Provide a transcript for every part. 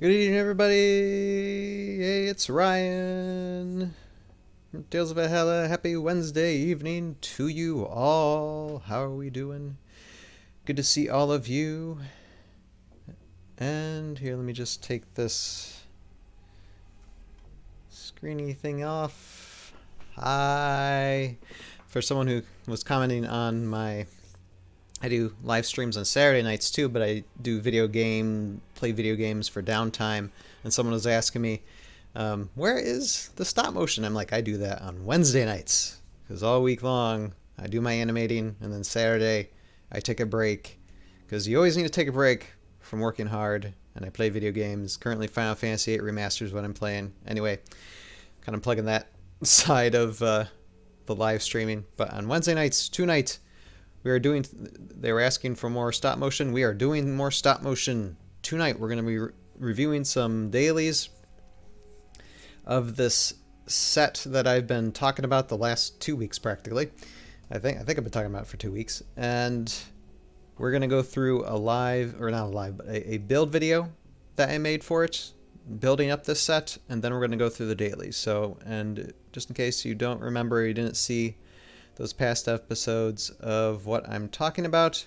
Good evening, everybody. Hey, it's Ryan from Tales of Valhalla. Happy Wednesday evening to you all. How are we doing? Good to see all of you. And here, let me just take this screeny thing off. Hi. For someone who was commenting on I do live streams on Saturday nights too, but I do play video games for downtime. And someone was asking me, where is the stop motion? I'm like, I do that on Wednesday nights. Because all week long, I do my animating, and then Saturday, I take a break. Because you always need to take a break from working hard, and I play video games. Currently, Final Fantasy VIII Remastered is what I'm playing. Anyway, kind of plugging that side of the live streaming. But on Wednesday nights, they were asking for more stop motion. We are doing more stop motion tonight. We're going to be reviewing some dailies of this set that I've been talking about the last 2 weeks practically. I think I've been talking about it for 2 weeks. And we're going to go through a build video that I made for it, building up this set, and then we're going to go through the dailies. So, and just in case you don't remember, you didn't see those past episodes of what I'm talking about,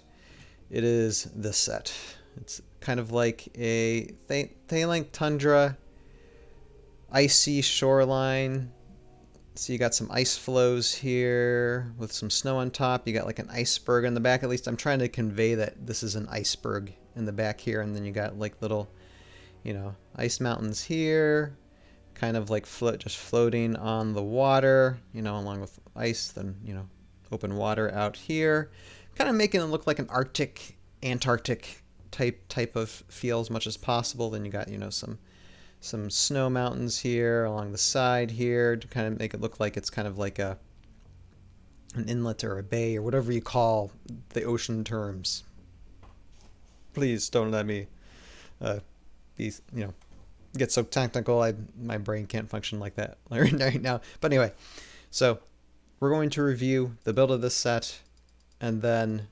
it is this set. It's kind of like a Thailand tundra, icy shoreline. So you got some ice flows here with some snow on top. You got like an iceberg in the back. At least I'm trying to convey that this is an iceberg in the back here. And then you got like little, ice mountains here, kind of like just floating on the water, along with ice, then, open water out here, kind of making it look like an Arctic, Antarctic type of feel as much as possible. Then you got, some snow mountains here along the side here to kind of make it look like it's kind of like an inlet or a bay or whatever you call the ocean terms. Please don't let me get so technical. My brain can't function like that right now. But anyway, so we're going to review the build of this set, and then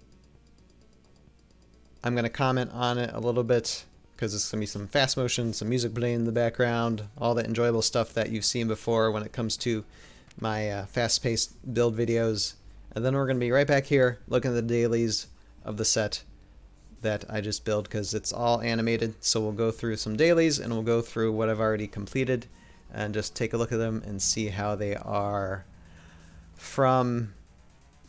I'm going to comment on it a little bit because it's going to be some fast motion, some music playing in the background, all that enjoyable stuff that you've seen before when it comes to my fast-paced build videos. And then we're going to be right back here looking at the dailies of the set that I just built, because it's all animated. So we'll go through some dailies and we'll go through what I've already completed and just take a look at them and see how they are from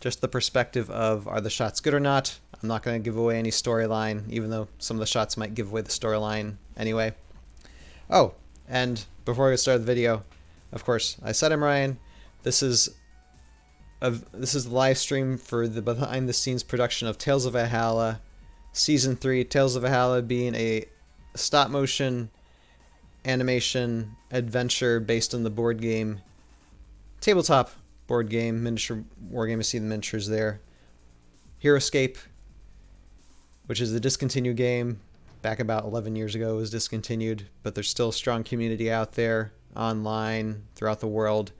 just the perspective of, are the shots good or not? I'm not going to give away any storyline, even though some of the shots might give away the storyline anyway. Oh, and before I get started the video, of course, I said I'm Ryan. This is the live stream for the behind the scenes production of Tales of Valhalla Season 3, Tales of Valhalla being a stop motion animation adventure based on the board game, tabletop board game, miniature war game. You see the miniatures there. Heroscape, which is a discontinued game. Back about 11 years ago it was discontinued, but there's still a strong community out there online throughout the world.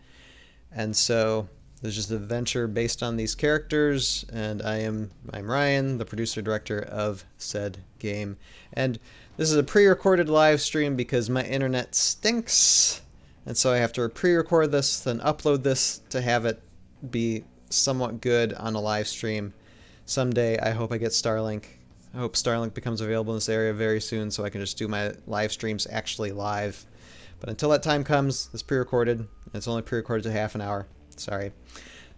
And so there's just an adventure based on these characters, and I'm Ryan, the producer-director of said game. And this is a pre-recorded live stream because my internet stinks, and so I have to pre-record this, then upload this to have it be somewhat good on a live stream. Someday, I hope I get Starlink. I hope Starlink becomes available in this area very soon so I can just do my live streams actually live. But until that time comes, it's pre-recorded. It's only pre-recorded to half an hour. Sorry.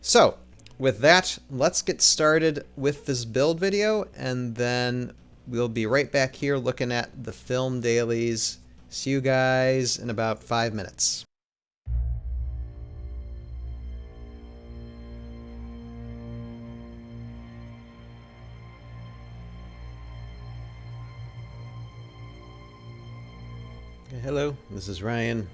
So, with that, let's get started with this build video, and then we'll be right back here looking at the film dailies. See you guys in about 5 minutes. Okay, hello, this is Ryan.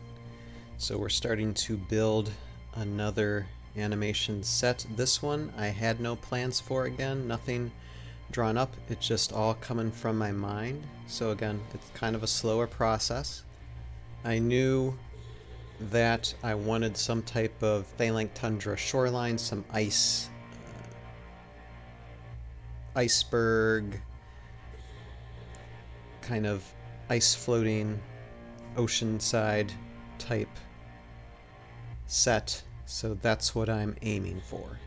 So we're starting to build another animation set. This one I had no plans for, again, nothing drawn up, it's just all coming from my mind. So again, it's kind of a slower process. I knew that I wanted some type of Thalank Tundra shoreline, some ice, iceberg, kind of ice floating, oceanside type set. So that's what I'm aiming for.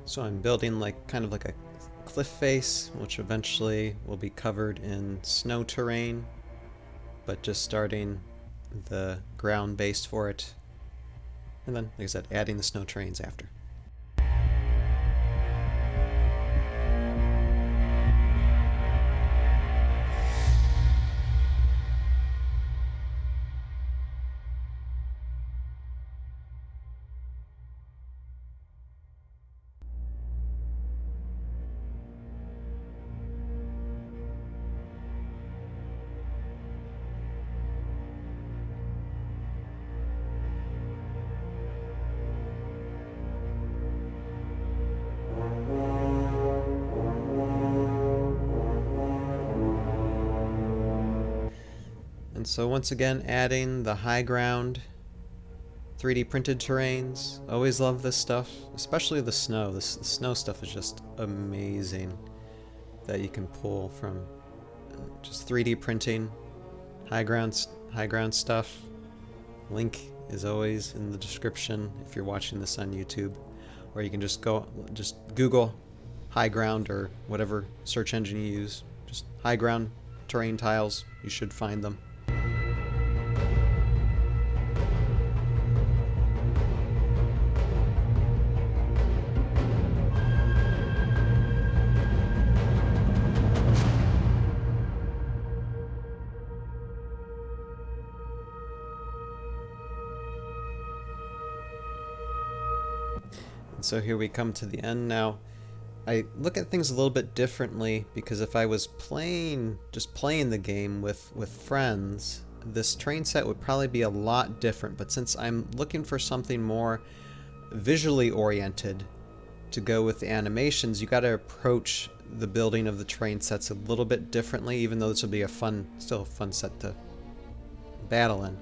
So I'm building like kind of like a cliff face, which eventually will be covered in snow terrain, but just starting the ground base for it, and then, like I said, adding the snow terrains after. And so once again, adding the HyGround 3D printed terrains. Always love this stuff, especially the snow. The snow stuff is just amazing that you can pull from just 3D printing HyGround stuff. Link is always in the description if you're watching this on YouTube, or you can just Google HyGround or whatever search engine you use. Just HyGround terrain tiles. You should find them. So here we come to the end now. I look at things a little bit differently, because if I was just playing the game with friends, this train set would probably be a lot different. But since I'm looking for something more visually oriented to go with the animations, you got to approach the building of the train sets a little bit differently, even though this will be still a fun set to battle in.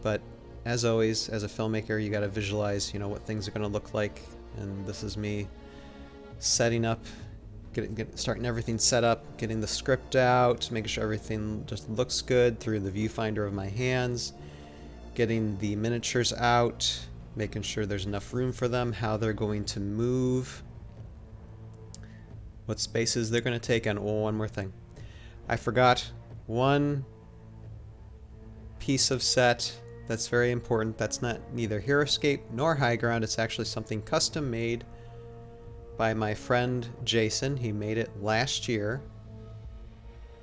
But as always, as a filmmaker, you got to visualize, what things are going to look like. And this is me setting up, starting everything set up, getting the script out, making sure everything just looks good through the viewfinder of my hands, getting the miniatures out, making sure there's enough room for them, how they're going to move, what spaces they're going to take, and one more thing. I forgot one piece of set that's very important. That's neither Heroscape nor HyGround. It's actually something custom made by my friend Jason. He made it last year,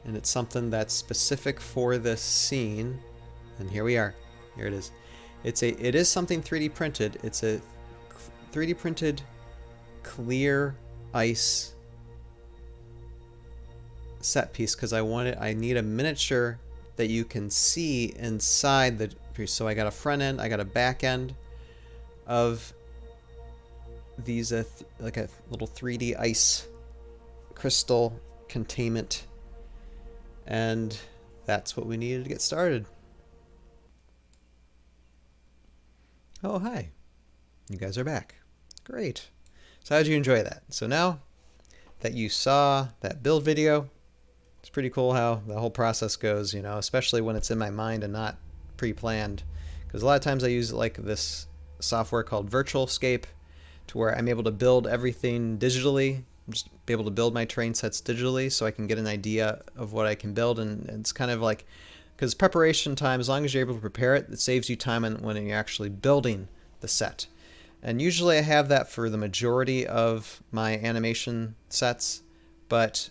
and it's something that's specific for this scene. And here we are. Here it is. It is something 3D printed. It's a 3D printed clear ice set piece, because I need a miniature that you can see inside the piece. So I got a front end, I got a back end of these like a little 3D ice crystal containment, and that's what we needed to get started. Oh, hi. You guys are back. Great. So how did you enjoy that? So now that you saw that build video, It's pretty cool how the whole process goes, you know, especially when it's in my mind and not pre-planned. Because a lot of times I use like this software called Virtualscape to where I'm able to build everything digitally, just be able to build my terrain sets digitally so I can get an idea of what I can build. And it's kind of like, because preparation time, as long as you're able to prepare it, it saves you time when you're actually building the set. And usually I have that for the majority of my animation sets, but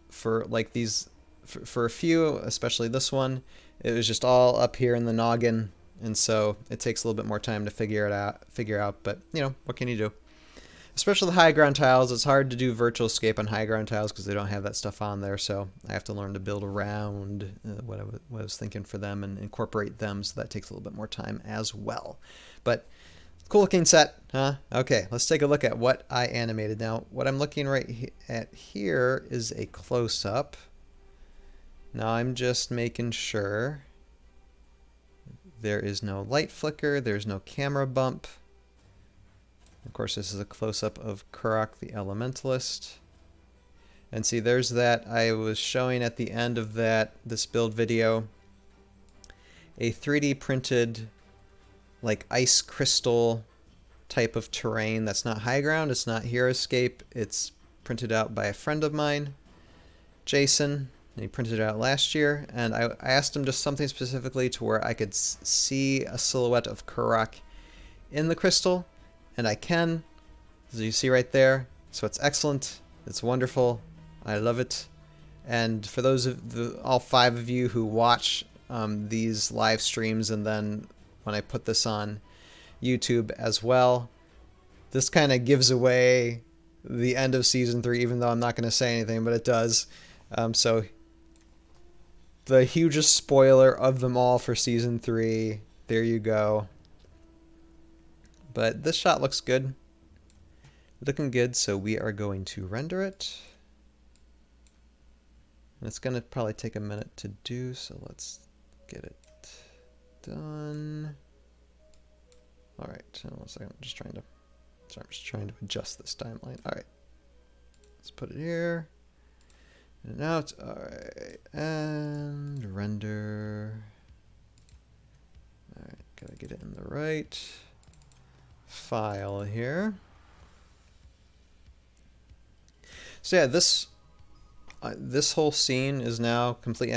for like these, for a few, especially this one, it was just all up here in the noggin, and so it takes a little bit more time to figure out. But you know, what can you do? Especially the HyGround tiles, it's hard to do Virtualscape on HyGround tiles because they don't have that stuff on there. So I have to learn to build around what I was thinking for them and incorporate them. So that takes a little bit more time as well. But cool looking set, huh? Okay, let's take a look at what I animated. Now, what I'm looking at here is a close-up. Now I'm just making sure there is no light flicker, there's no camera bump. Of course, this is a close-up of Kurok the Elementalist. And see, there's that I was showing at the end of this build video, a 3D printed like ice crystal type of terrain that's not HyGround, it's not Heroscape, it's printed out by a friend of mine, Jason. And he printed it out last year, and I asked him just something specifically to where I could see a silhouette of Kurok in the crystal, and I can, as you see right there. So it's excellent, it's wonderful, I love it. And for those of all 5 of you who watch these live streams, and then when I put this on YouTube as well, this kind of gives away the end of season 3, even though I'm not going to say anything, but it does. So the hugest spoiler of them all for season 3, there you go. But this shot looks good, looking good, so we are going to render it. And it's going to probably take a minute to do, so let's get it done. All right, one second. I'm just trying to adjust this timeline. All right, let's put it here and out. All right, and render. All right, gotta get it in the right file here. So yeah, this whole scene is now complete.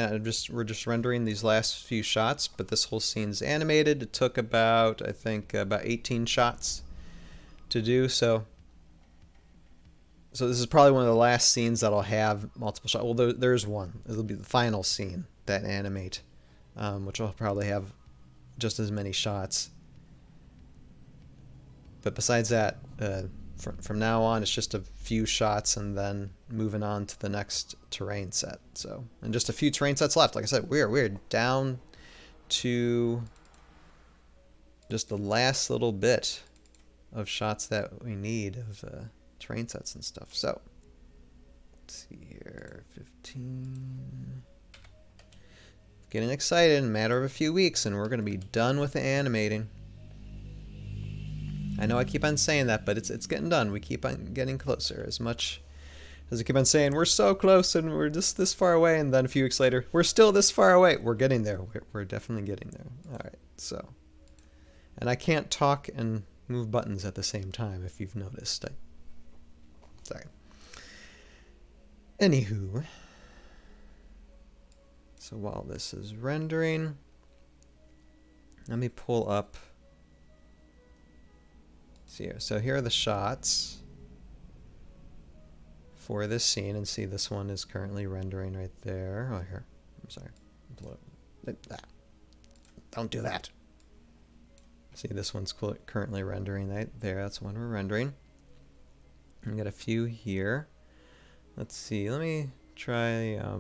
We're just rendering these last few shots, but this whole scene's animated. It took about, I think, about 18 shots to do. So this is probably one of the last scenes that'll have multiple shots. Well, there's one. It'll be the final scene that animate, which will probably have just as many shots. But besides that, from now on, it's just a few shots and then moving on to the next terrain set. So, and just a few terrain sets left. Like I said, we're down to just the last little bit of shots that we need of terrain sets and stuff. So, let's see here, 15. Getting excited in a matter of a few weeks, and we're going to be done with the animating. I know I keep on saying that, but it's getting done. We keep on getting closer. As much as I keep on saying, we're so close and we're just this far away, and then a few weeks later, we're still this far away. We're getting there. We're definitely getting there. All right, so. And I can't talk and move buttons at the same time, if you've noticed. Sorry. Anywho. So while this is rendering, let me pull up. See here. So here are the shots for this scene, and see this one is currently rendering right there. Oh, here. I'm sorry. Don't do that. See, this one's currently rendering right there. That's the one we're rendering. We got a few here. Let's see. Let me try. I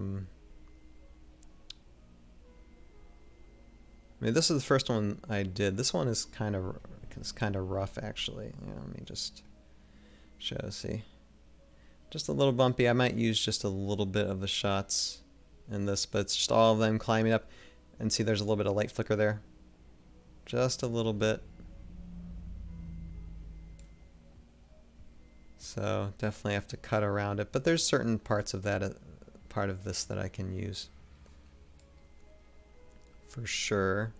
mean, this is the first one I did. This one is kind of rough, actually. Yeah, let me just show. See, just a little bumpy. I might use just a little bit of the shots in this, but it's just all of them climbing up. And see, there's a little bit of light flicker there. Just a little bit. So definitely have to cut around it. But there's certain parts of that part of this that I can use for sure.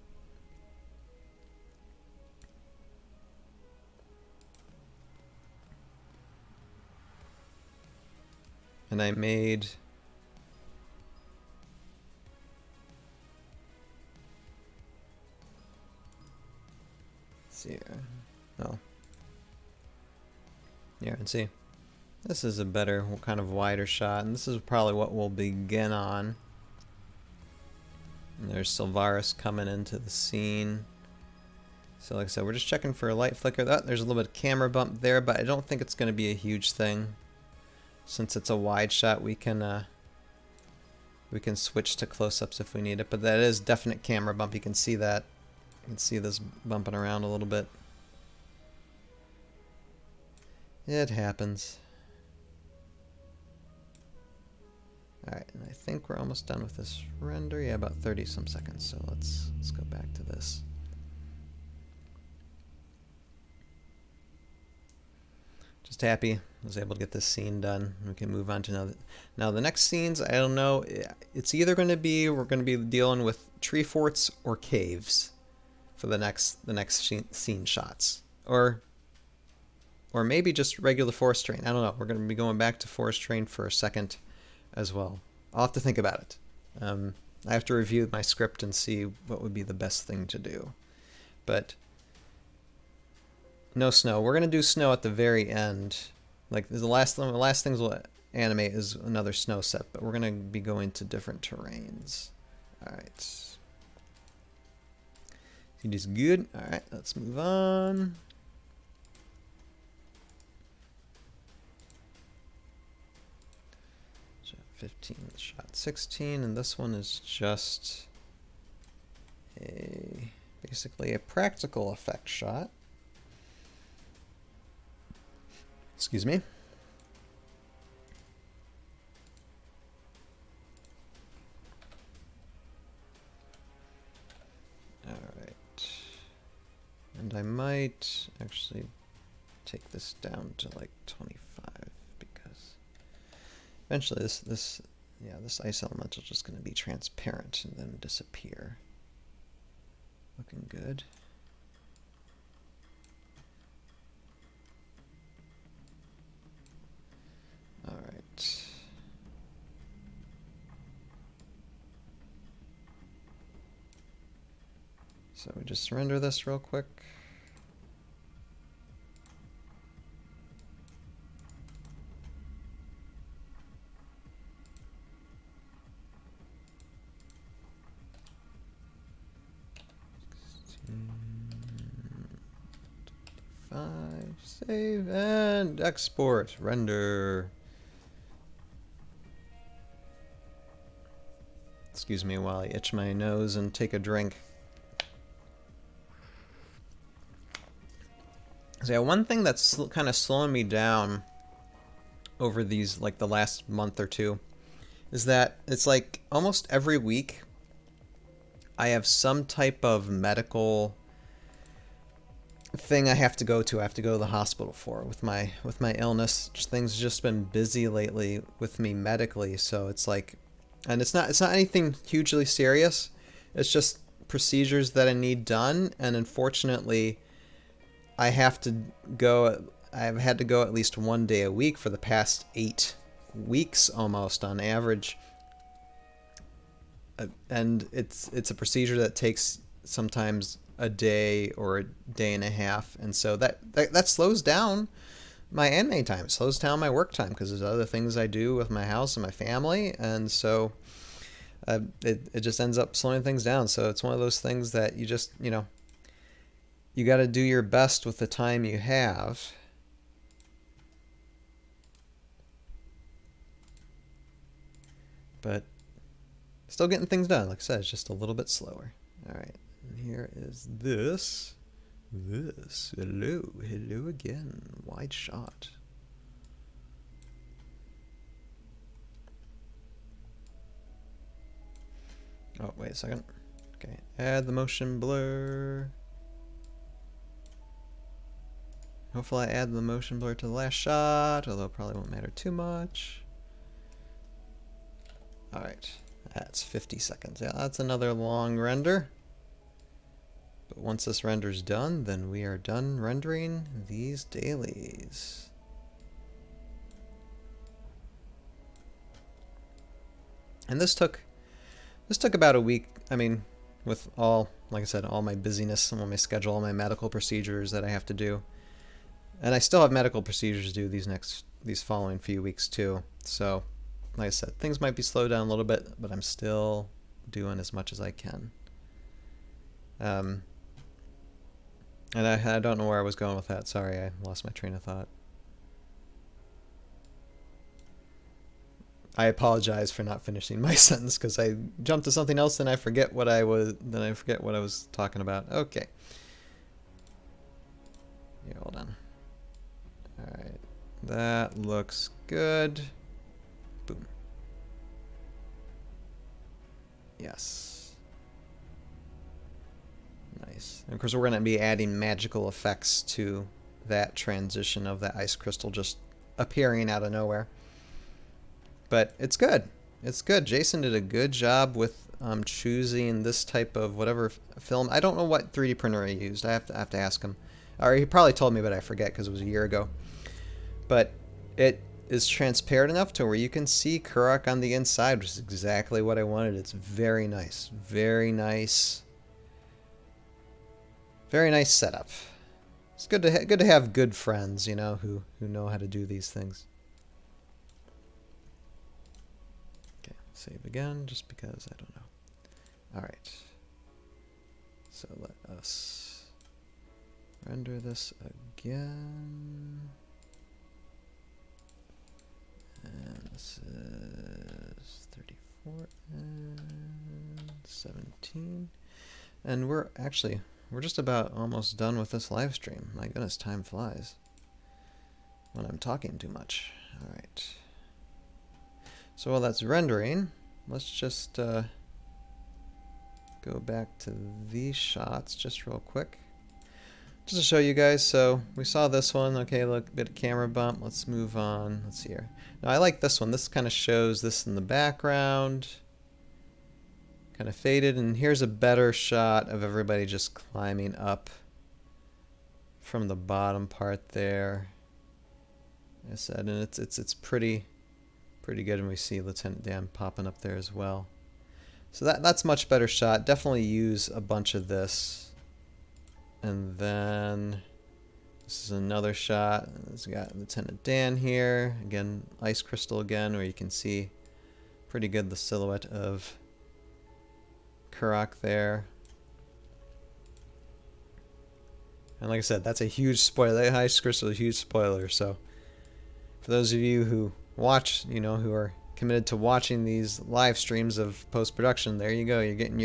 And I made see here. Oh. Yeah, and see. This is a better kind of wider shot, and this is probably what we'll begin on. And there's Sylvaris coming into the scene. So like I said, we're just checking for a light flicker. Oh, there's a little bit of camera bump there, but I don't think it's going to be a huge thing. Since it's a wide shot, we can switch to close-ups if we need it. But that is definite camera bump. You can see that. You can see this bumping around a little bit. It happens. Alright, and I think we're almost done with this render. Yeah, about 30 some seconds. So let's go back to this. Just happy I was able to get this scene done. We can move on to another. Now the next scenes, I don't know. It's either going to be we're going to be dealing with tree forts or caves for the next scene shots, or maybe just regular forest terrain. I don't know. We're going to be going back to forest terrain for a second as well. I'll have to think about it. I have to review my script and see what would be the best thing to do. But no snow. We're gonna do snow at the very end. Like the last things we'll animate is another snow set, but we're gonna be going to different terrains. All right. It is good. All right, let's move on. Shot 15, shot 16, and this one is just basically a practical effect shot. Excuse me. All right. And I might actually take this down to like 25 because eventually this ice elemental is just going to be transparent and then disappear. Looking good. All right. So we just render this real quick. Save and export. Render. Excuse me while I itch my nose and take a drink. So yeah, one thing that's kind of slowing me down over these, like the last month or two, is that it's like almost every week I have some type of medical thing I have to go to. I have to go to the hospital for with my illness. Things just been busy lately with me medically, so it's like, and it's not anything hugely serious. It's just procedures that I need done, and unfortunately I've had to go at least one day a week for the past 8 weeks almost on average. And it's a procedure that takes sometimes a day or a day and a half, and so that slows down my anime time. It slows down my work time because there's other things I do with my house and my family, and so it just ends up slowing things down. So it's one of those things that you just, you got to do your best with the time you have. But still getting things done. Like I said, it's just a little bit slower. All right. And here is this. Hello again. Wide shot. Oh, wait a second. Okay, add the motion blur. Hopefully I add the motion blur to the last shot, although it probably won't matter too much. Alright, that's 50 seconds. Yeah, that's another long render. But once this render's done, then we are done rendering these dailies. And this took about a week. I mean, with all, like I said, all my busyness and all my schedule, all my medical procedures that I have to do. And I still have medical procedures to do these following few weeks too. So, like I said, things might be slowed down a little bit, but I'm still doing as much as I can. And I don't know where I was going with that. Sorry, I lost my train of thought. I apologize for not finishing my sentence because I jumped to something else and I forget what I was talking about. Okay. Yeah, hold on. All right. That looks good. Boom. Yes. Nice. And of course, we're going to be adding magical effects to that transition of that ice crystal just appearing out of nowhere. But it's good. It's good. Jason did a good job with choosing this type of whatever film. I don't know what 3D printer he used. I have to ask him. Or he probably told me, but I forget because it was a year ago. But it is transparent enough to where you can see Kurok on the inside, which is exactly what I wanted. It's very nice. Very nice. Very nice setup. It's good to have good friends, you know, who know how to do these things. Okay, save again, just because I don't know. All right. So let us render this again. And this is 34 and 17. And we're just about almost done with this live stream. My goodness, time flies when I'm talking too much. All right. So while that's rendering, let's just go back to these shots just real quick. Just to show you guys, so we saw this one. Okay, look, bit of camera bump. Let's move on. Let's see here. Now I like this one. This kind of shows this in the background. Kind of faded, and here's a better shot of everybody just climbing up from the bottom part there. Like I said, and it's pretty good, and we see Lieutenant Dan popping up there as well. So that's much better shot. Definitely use a bunch of this. And then this is another shot. It's got Lieutenant Dan here. Again, ice crystal again, where you can see pretty good the silhouette of Kurok there. And like I said, that's a huge spoiler. That ice crystal is a huge spoiler. So for those of you who watch, you know, who are committed to watching these live streams of post-production, there you go. You're getting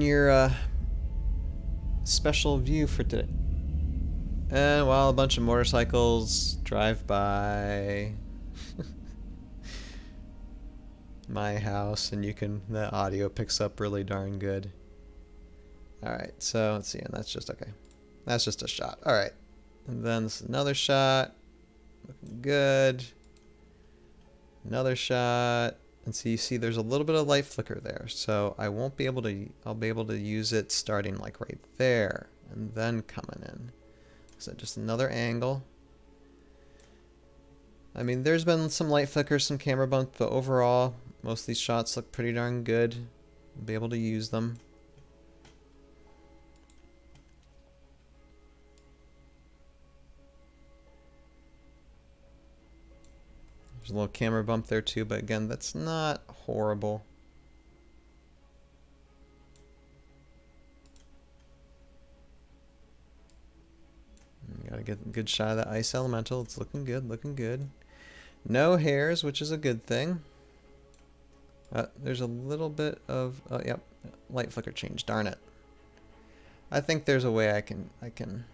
your special view for today. And while a bunch of motorcycles drive by my house, and the audio picks up really darn good. Alright, so let's see, and that's just okay. That's just a shot. Alright. And then this is another shot. Looking good. Another shot. And so you see there's a little bit of light flicker there. So I'll be able to use it starting like right there and then coming in. So just another angle. I mean, there's been some light flickers, some camera bumps, but overall, most of these shots look pretty darn good. I'll be able to use them. There's a little camera bump there too, but again, that's not horrible. Gotta get a good shot of that ice elemental. It's looking good, looking good. No hairs, which is a good thing. There's a little bit of, yep, light flicker change. Darn it. I think there's a way I can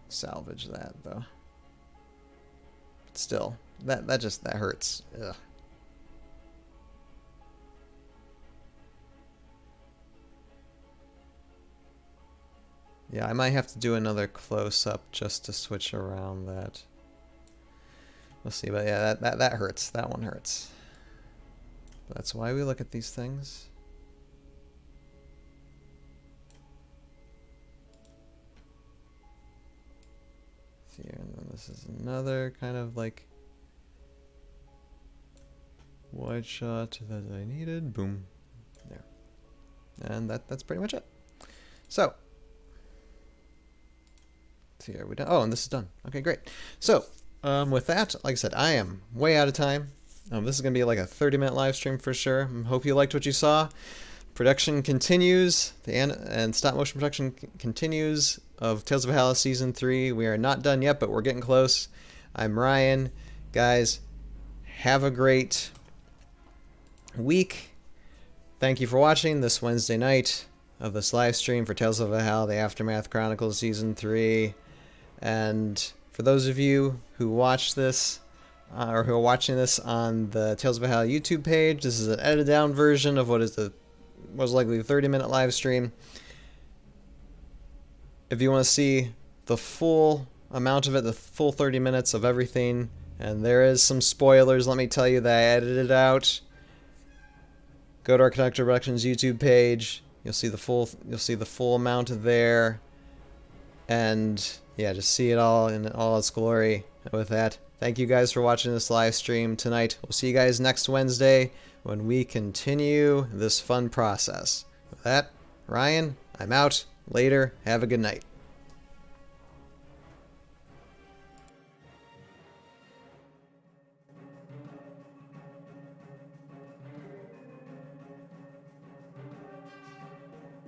salvage that though. But still, that hurts. Ugh. Yeah, I might have to do another close-up just to switch around that. We'll see, but yeah, that hurts. That one hurts. That's why we look at these things. Here, and then this is another kind of like wide shot that I needed. Boom. There. And that's pretty much it. So, see, are we done? Oh, and this is done. Okay, great. So, with that, like I said, I am way out of time. This is going to be like a 30-minute live stream for sure. Hope you liked what you saw. Production continues, and stop motion production continues of Tales of Valhalla Season 3. We are not done yet, but we're getting close. I'm Ryan. Guys, have a great week. Thank you for watching this Wednesday night of this live stream for Tales of Valhalla, the Aftermath Chronicles Season 3. And for those of you who watch this, or who are watching this on the Tales of Valhalla YouTube page, this is an edited down version of what is the most likely a 30-minute live stream. If you want to see the full amount of it, the full 30 minutes of everything, and there is some spoilers, let me tell you that I edited out. Go to our Conductor Productions YouTube page. You'll see the full amount there, and yeah, just see it all in all its glory. And with that, thank you guys for watching this live stream tonight. We'll see you guys next Wednesday when we continue this fun process. With that, Ryan, I'm out. Later. Have a good night.